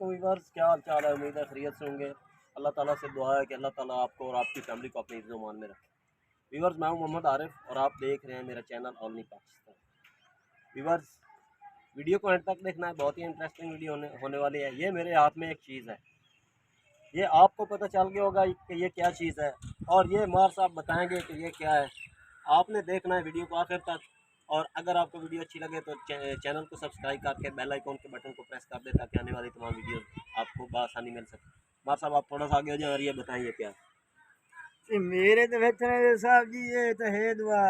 वालेकुम व्यूअर्स, क्या हाल चाल है। उम्मीद है खैरियत से होंगे। अल्लाह ताला से दुआ है कि अल्लाह ताला आपको और आपकी फैमिली को अपने इज़्ज़ो-मान में रखे। व्यूअर्स, मैं हूं मोहम्मद आरिफ और आप देख रहे हैं मेरा channel only Pakistan. Viewers, video को एंड तक देखना है, बहुत ही इंटरेस्टिंग वीडियो होने वाली है। ये मेरे हाथ में एक चीज़ है, ये आपको पता चल गया होगा कि ये क्या चीज़ है, और ये मार साहब बताएँगे कि ये क्या है। आपने देखना है वीडियो को आखिर तक, और अगर आपको वीडियो अच्छी लगे तो चैनल को सब्सक्राइब करके बेल आइकॉन के बटन को प्रेस कर दें ताकि आने वाली तमाम वीडियो आपको बआसानी मिल सके। मार साहब, आप थोड़ा सा आगे हो जाए और ये बताइए क्या मेरे तो वेचने साहब जी, ये तो है दुआ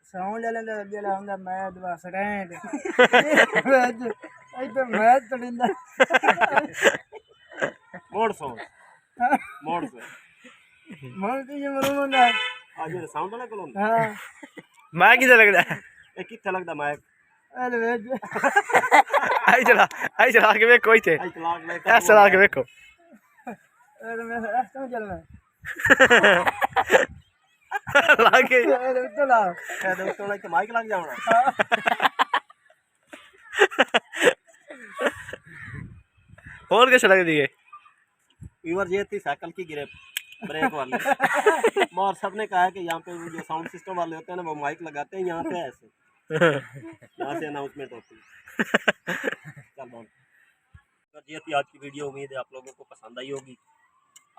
साउंड लेंदा जला हुंदा मैं दुआ स्टैंड ये तो मैं तड़िंदा मोड़ सो मोड़ से मन तो ये मरूंगा आज ये साउंड वाला कलोन हां मैं किधर लग रहा है? ए किथे लगदा माइक अरे वेच आई चला के देखो इथे आई तलाक ले ऐसा चला के देखो। अरे मैं ऐसा चलना लागे अरे चला कहते तो लाइक माइक लग जावना। और कैसे लग दिए? व्यूअर, ये थी साइकिल की ग्रिप ब्रेक वाली। और सबने कहा है कि यहाँ पे जो साउंड सिस्टम वाले होते हैं ना, वो माइक लगाते हैं यहाँ पे ऐसे, यहाँ से अनाउंसमेंट होती है। चल बंद। ये थी आज की वीडियो। उम्मीद है आप लोगों को पसंद आई होगी।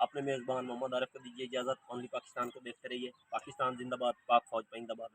अपने मेज़बान मोहम्मद आरिफ को दीजिए इजाज़त। ओनली पाकिस्तान को देखते रहिए। पाकिस्तान जिंदाबाद, पाक फौज जिंदाबाद।